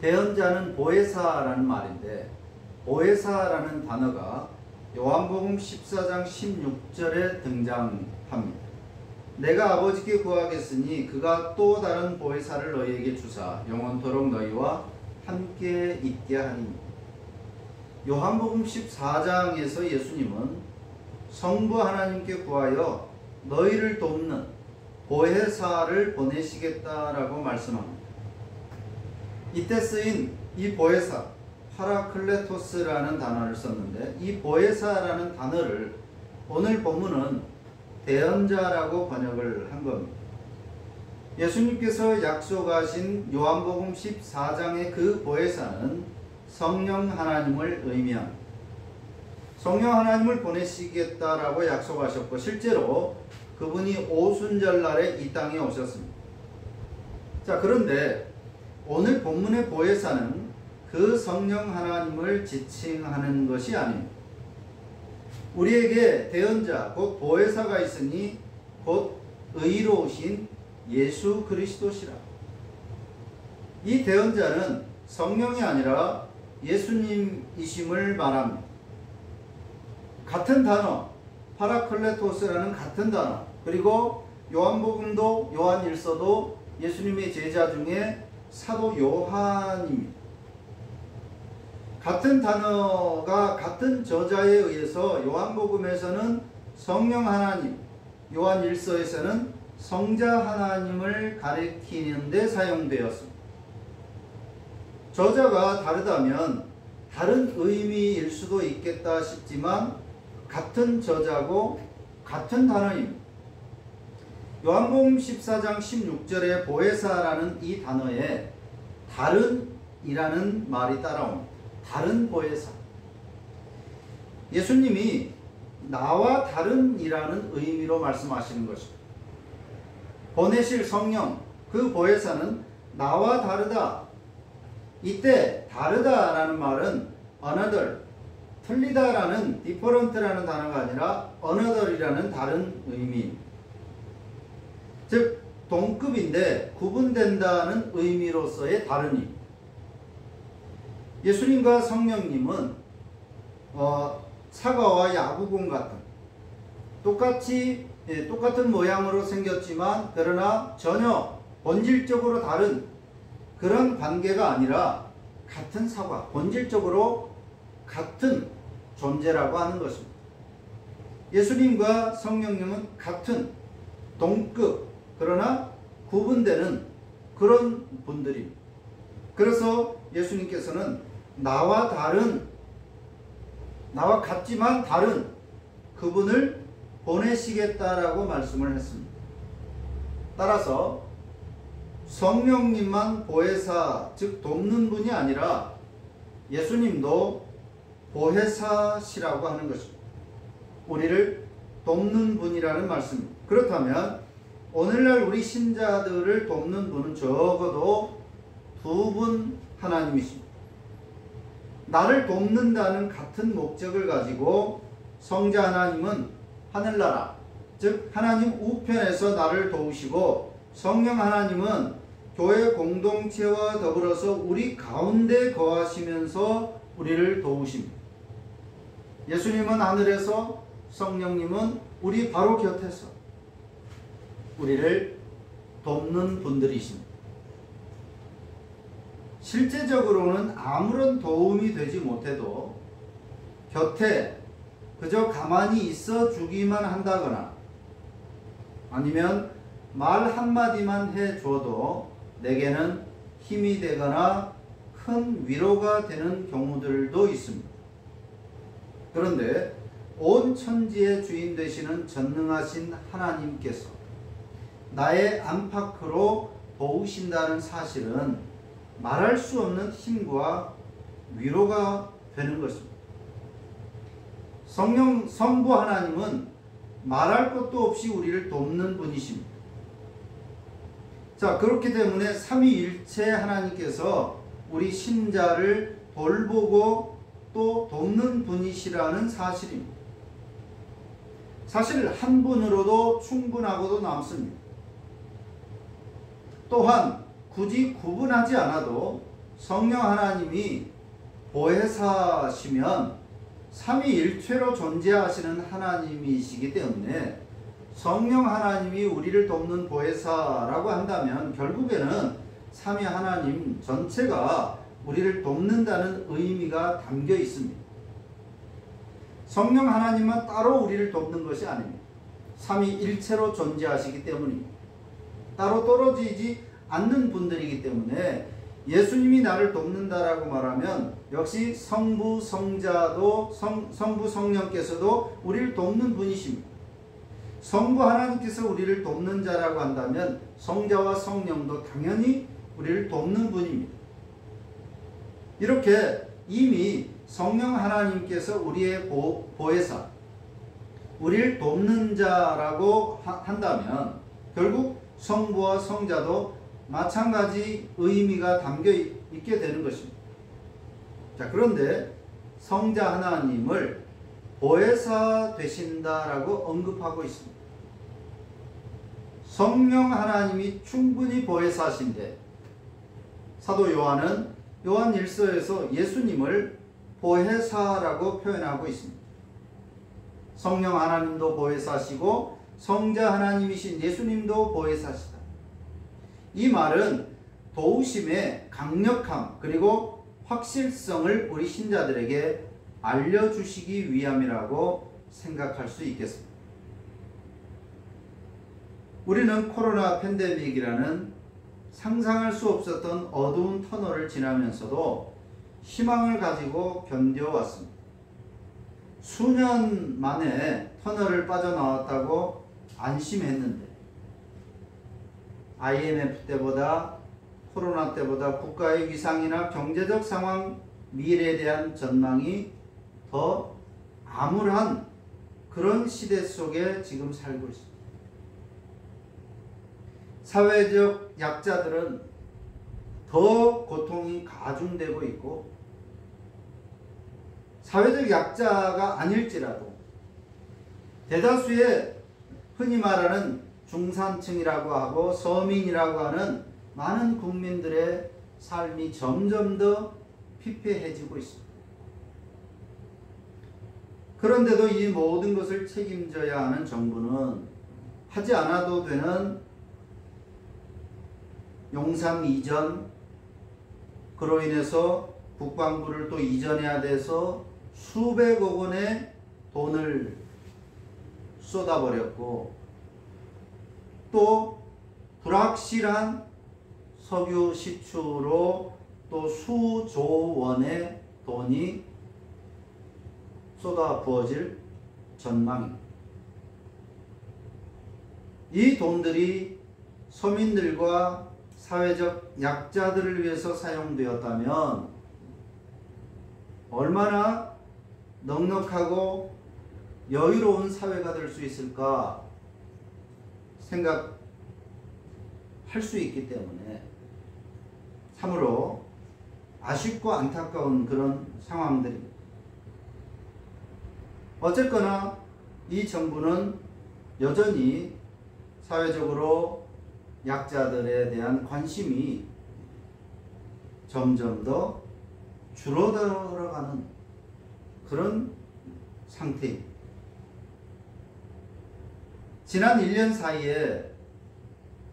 대언자는 보혜사라는 말인데, 보혜사라는 단어가 요한복음 14장 16절에 등장합니다. 내가 아버지께 구하겠으니 그가 또 다른 보혜사를 너희에게 주사 영원토록 너희와 함께 있게 하니. 요한복음 14장에서 예수님은 성부 하나님께 구하여 너희를 돕는 보혜사를 보내시겠다라고 말씀합니다. 이때 쓰인 이 보혜사, 파라클레토스라는 단어를 썼는데, 이 보혜사라는 단어를 오늘 본문은 대언자라고 번역을 한 겁니다. 예수님께서 약속하신 요한복음 14장의 그 보혜사는 성령 하나님을 의미합니다. 성령 하나님을 보내시겠다라고 약속하셨고, 실제로 그분이 오순절날에 이 땅에 오셨습니다. 자, 그런데 오늘 본문의 보혜사는 그 성령 하나님을 지칭하는 것이 아닙니다. 우리에게 대언자, 곧 보혜사가 있으니 곧 의로우신 예수 그리스도시라. 이 대언자는 성령이 아니라 예수님이심을 말합니다. 같은 단어, 파라클레토스라는 같은 단어, 그리고 요한복음도 요한일서도 예수님의 제자 중에 사도 요한입니다. 같은 단어가 같은 저자에 의해서 요한복음에서는 성령 하나님, 요한일서에서는 성자 하나님을 가리키는 데 사용되었습니다. 저자가 다르다면 다른 의미일 수도 있겠다 싶지만 같은 저자고 같은 단어입니다. 요한복음 14장 16절에 보혜사라는 이 단어에 다른이라는 말이 따라옵니다. 다른 보혜사. 예수님이 나와 다른이라는 의미로 말씀하시는 것입니다. 보내실 성령, 그 보혜사는 나와 다르다. 이때 다르다라는 말은 another, 틀리다라는 different라는 단어가 아니라 another이라는 다른 의미입니다. 즉 동급인데 구분된다는 의미로서의 다른이. 예수님과 성령님은 사과와 야구공 같은 똑같은 모양으로 생겼지만 그러나 전혀 본질적으로 다른 그런 관계가 아니라 같은 사과, 본질적으로 같은 존재라고 하는 것입니다. 예수님과 성령님은 같은 동급, 그러나 구분되는 그런 분들입니다. 그래서 예수님께서는 나와 같지만 다른 그분을 보내시겠다라고 말씀을 했습니다. 따라서 성령님만 보혜사, 즉 돕는 분이 아니라 예수님도 보혜사시라고 하는 것입니다. 우리를 돕는 분이라는 말씀입니다. 그렇다면 오늘날 우리 신자들을 돕는 분은 적어도 두 분 하나님이십니다. 나를 돕는다는 같은 목적을 가지고 성자 하나님은 하늘나라, 즉 하나님 우편에서 나를 도우시고, 성령 하나님은 교회 공동체와 더불어서 우리 가운데 거하시면서 우리를 도우십니다. 예수님은 하늘에서, 성령님은 우리 바로 곁에서 우리를 돕는 분들이십니다. 실제적으로는 아무런 도움이 되지 못해도 곁에 그저 가만히 있어 주기만 한다거나 아니면 말 한마디만 해줘도 내게는 힘이 되거나 큰 위로가 되는 경우들도 있습니다. 그런데 온 천지의 주인 되시는 전능하신 하나님께서 나의 안팎으로 도우신다는 사실은 말할 수 없는 힘과 위로가 되는 것입니다. 성부 하나님은 말할 것도 없이 우리를 돕는 분이십니다. 자, 그렇기 때문에 삼위일체 하나님께서 우리 신자를 돌보고 또 돕는 분이시라는 사실입니다. 사실 한 분으로도 충분하고도 남습니다. 또한 굳이 구분하지 않아도 성령 하나님이 보혜사시면 삼위일체로 존재하시는 하나님이시기 때문에 성령 하나님이 우리를 돕는 보혜사라고 한다면 결국에는 삼위 하나님 전체가 우리를 돕는다는 의미가 담겨 있습니다. 성령 하나님만 따로 우리를 돕는 것이 아닙니다. 삼위일체로 존재하시기 때문입니다. 따로 떨어지지 않는 분들이기 때문에 예수님이 나를 돕는다라고 말하면 역시 성부 성령께서도 우리를 돕는 분이십니다. 성부 하나님께서 우리를 돕는 자라고 한다면 성자와 성령도 당연히 우리를 돕는 분입니다. 이렇게 이미 성령 하나님께서 우리의 보혜사, 우리를 돕는 자라고 한다면 결국 성부와 성자도 마찬가지 의미가 담겨 있게 되는 것입니다. 자, 그런데 성자 하나님을 보혜사 되신다라고 언급하고 있습니다. 성령 하나님이 충분히 보혜사신데 사도 요한은 요한 1서에서 예수님을 보혜사라고 표현하고 있습니다. 성령 하나님도 보혜사시고 성자 하나님이신 예수님도 보혜사시다. 이 말은 도우심의 강력함 그리고 확실성을 우리 신자들에게 알려주시기 위함이라고 생각할 수 있겠습니다. 우리는 코로나 팬데믹이라는 상상할 수 없었던 어두운 터널을 지나면서도 희망을 가지고 견뎌왔습니다. 수년 만에 터널을 빠져나왔다고 안심했는데 IMF 때보다 코로나 때보다 국가의 위상이나 경제적 상황, 미래에 대한 전망이 더 암울한 그런 시대 속에 지금 살고 있습니다. 사회적 약자들은 더 고통이 가중되고 있고 사회적 약자가 아닐지라도 대다수의 흔히 말하는 중산층이라고 하고 서민이라고 하는 많은 국민들의 삶이 점점 더 피폐해지고 있습니다. 그런데도 이 모든 것을 책임져야 하는 정부는 하지 않아도 되는 용산 이전, 그로 인해서 국방부를 또 이전해야 돼서 수백억 원의 돈을 쏟아버렸고 또 불확실한 석유 시추로 또 수조 원의 돈이 쏟아 부어질 전망입니다. 이 돈들이 서민들과 사회적 약자들을 위해서 사용되었다면 얼마나 넉넉하고 여유로운 사회가 될 수 있을까 생각할 수 있기 때문에 참으로 아쉽고 안타까운 그런 상황들입니다. 어쨌거나 이 정부는 여전히 사회적으로 약자들에 대한 관심이 점점 더 줄어들어가는 그런 상태입니다. 지난 1년 사이에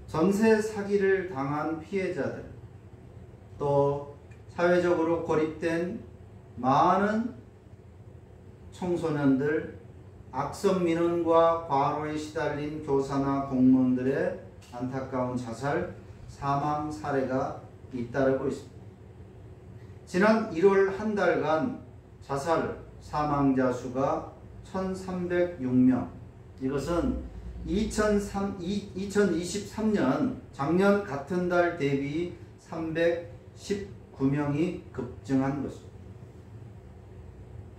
전세 사기를 당한 피해자들, 또 사회적으로 고립된 많은 청소년들, 악성 민원과 과로에 시달린 교사나 공무원들의 안타까운 자살, 사망 사례가 잇따르고 있습니다. 지난 1월 한 달간 자살 사망자 수가 1,306명, 이것은 2023년 작년 같은 달 대비 319명이 급증한 것입니다.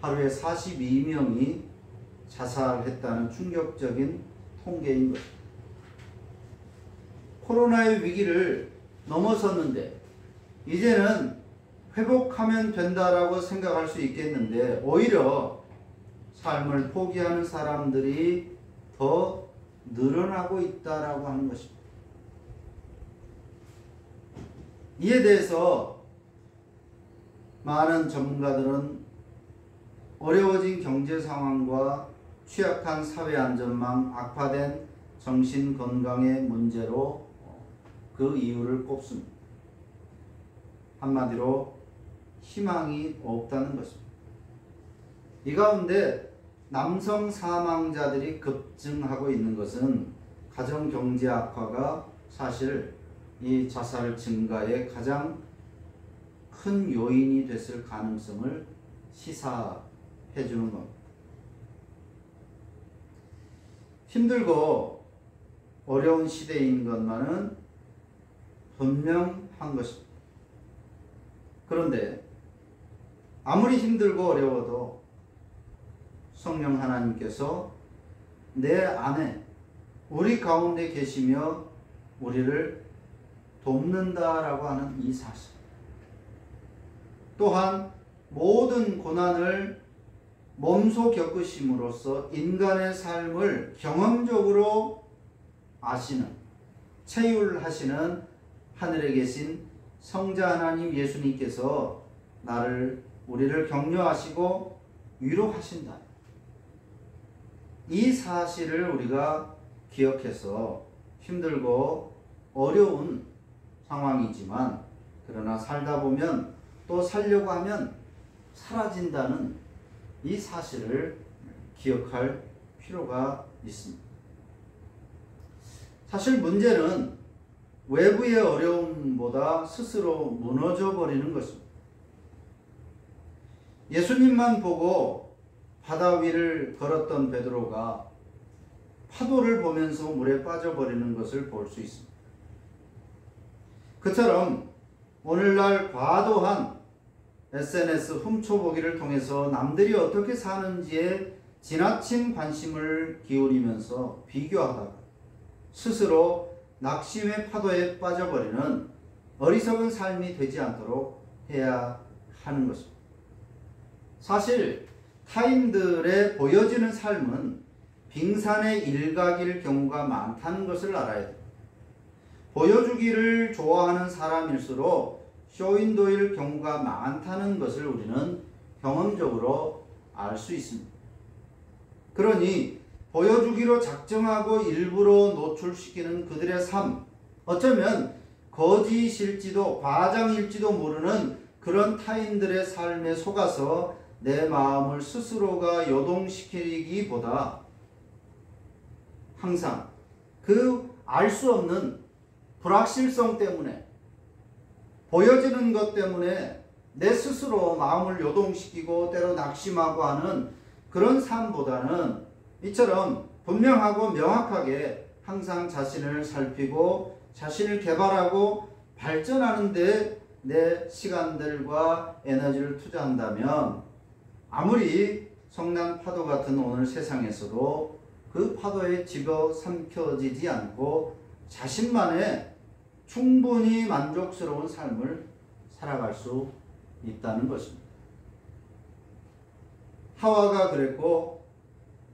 하루에 42명이 자살했다는 충격적인 통계인 것입니다. 코로나의 위기를 넘어섰는데 이제는 회복하면 된다라고 생각할 수 있겠는데 오히려 삶을 포기하는 사람들이 더 늘어나고 있다라고 하는 것입니다. 이에 대해서 많은 전문가들은 어려워진 경제 상황과 취약한 사회 안전망, 악화된 정신 건강의 문제로 그 이유를 꼽습니다. 한마디로 희망이 없다는 것입니다. 이 가운데 남성 사망자들이 급증하고 있는 것은 가정 경제 악화가 사실 이 자살 증가의 가장 큰 요인이 됐을 가능성을 시사해 주는 겁니다. 힘들고 어려운 시대인 것만은 분명한 것입니다. 그런데 아무리 힘들고 어려워도 성령 하나님께서 내 안에 우리 가운데 계시며 우리를 돕는다라고 하는 이 사실, 또한 모든 고난을 몸소 겪으심으로써 인간의 삶을 경험적으로 아시는, 체휼하시는 하늘에 계신 성자 하나님 예수님께서 우리를 격려하시고 위로하신다. 이 사실을 우리가 기억해서 힘들고 어려운 상황이지만 그러나 살다 보면 또 살려고 하면 사라진다는 이 사실을 기억할 필요가 있습니다. 사실 문제는 외부의 어려움보다 스스로 무너져 버리는 것입니다. 예수님만 보고 바다 위를 걸었던 베드로가 파도를 보면서 물에 빠져버리는 것을 볼 수 있습니다. 그처럼 오늘날 과도한 SNS 훔쳐보기를 통해서 남들이 어떻게 사는지에 지나친 관심을 기울이면서 비교하다가 스스로 낙심의 파도에 빠져버리는 어리석은 삶이 되지 않도록 해야 하는 것입니다. 사실 타인들의 보여지는 삶은 빙산의 일각일 경우가 많다는 것을 알아야 됩니다. 보여주기를 좋아하는 사람일수록 쇼윈도일 경우가 많다는 것을 우리는 경험적으로 알 수 있습니다. 그러니 보여주기로 작정하고 일부러 노출시키는 그들의 삶, 어쩌면 거짓일지도 과장일지도 모르는 그런 타인들의 삶에 속아서 내 마음을 스스로가 요동시키기보다 항상 그 알 수 없는 불확실성 때문에, 보여지는 것 때문에 내 스스로 마음을 요동시키고 때로 낙심하고 하는 그런 삶보다는 이처럼 분명하고 명확하게 항상 자신을 살피고 자신을 개발하고 발전하는 데 내 시간들과 에너지를 투자한다면 아무리 성난 파도 같은 오늘 세상에서도 그 파도에 집어삼켜지지 않고 자신만의 충분히 만족스러운 삶을 살아갈 수 있다는 것입니다. 하와가 그랬고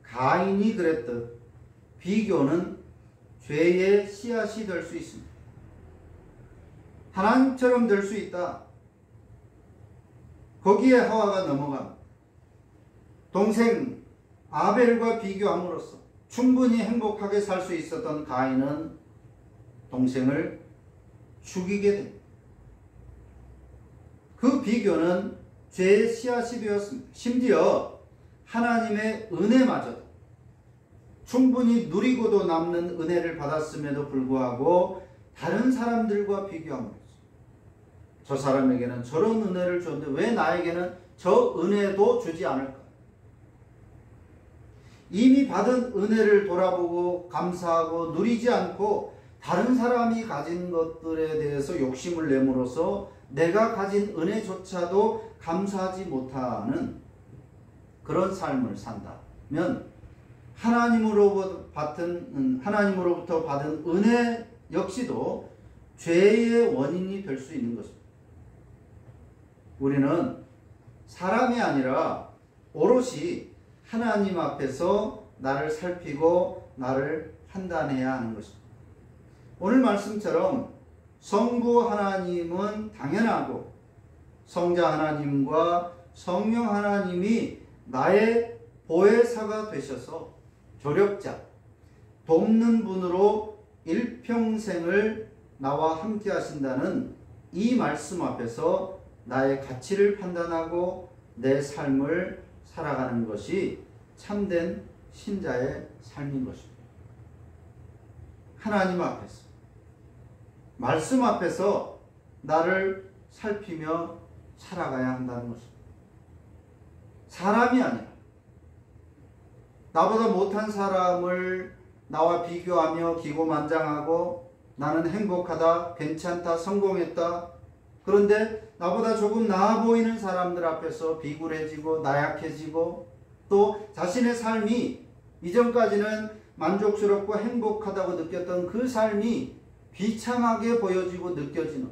가인이 그랬듯 비교는 죄의 씨앗이 될 수 있습니다. 하나님처럼 될 수 있다. 거기에 하와가 넘어갑니다. 동생 아벨과 비교함으로써 충분히 행복하게 살 수 있었던 가인은 동생을 죽이게 됩니다. 그 비교는 죄의 씨앗이 되었습니다. 심지어 하나님의 은혜마저도 충분히 누리고도 남는 은혜를 받았음에도 불구하고 다른 사람들과 비교함으로써 저 사람에게는 저런 은혜를 줬는데 왜 나에게는 저 은혜도 주지 않을까? 이미 받은 은혜를 돌아보고 감사하고 누리지 않고 다른 사람이 가진 것들에 대해서 욕심을 내므로써 내가 가진 은혜조차도 감사하지 못하는 그런 삶을 산다면 하나님으로부터 받은 은혜 역시도 죄의 원인이 될 수 있는 것입니다. 우리는 사람이 아니라 오롯이 하나님 앞에서 나를 살피고 나를 판단해야 하는 것입니다. 오늘 말씀처럼 성부 하나님은 당연하고 성자 하나님과 성령 하나님이 나의 보혜사가 되셔서 조력자, 돕는 분으로 일평생을 나와 함께 하신다는 이 말씀 앞에서 나의 가치를 판단하고 내 삶을 살아가는 것이 참된 신자의 삶인 것입니다. 하나님 앞에서, 말씀 앞에서 나를 살피며 살아가야 한다는 것입니다. 사람이 아니라 나보다 못한 사람을 나와 비교하며 기고만장하고 나는 행복하다, 괜찮다, 성공했다. 그런데 나보다 조금 나아 보이는 사람들 앞에서 비굴해지고 나약해지고 또 자신의 삶이 이전까지는 만족스럽고 행복하다고 느꼈던 그 삶이 비참하게 보여지고 느껴지는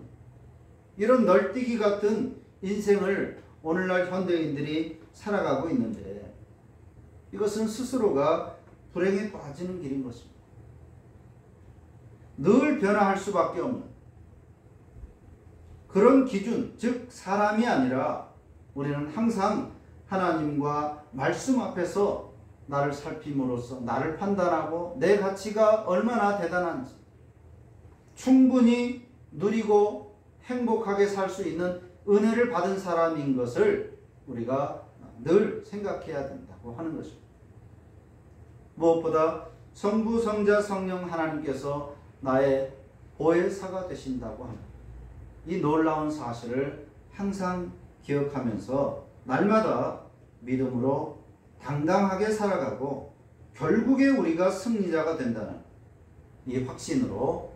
이런 널뛰기 같은 인생을 오늘날 현대인들이 살아가고 있는데 이것은 스스로가 불행에 빠지는 길인 것입니다. 늘 변화할 수밖에 없는 그런 기준, 즉 사람이 아니라 우리는 항상 하나님과 말씀 앞에서 나를 살핌으로써 나를 판단하고 내 가치가 얼마나 대단한지 충분히 누리고 행복하게 살 수 있는 은혜를 받은 사람인 것을 우리가 늘 생각해야 된다고 하는 것입니다. 무엇보다 성부, 성자, 성령 하나님께서 나의 보혜사가 되신다고 하는 이 놀라운 사실을 항상 기억하면서 날마다 믿음으로 당당하게 살아가고 결국에 우리가 승리자가 된다는 이 확신으로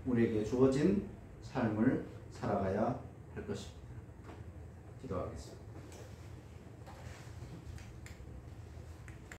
우리에게 주어진 삶을 살아가야 할 것입니다. 기도하겠습니다.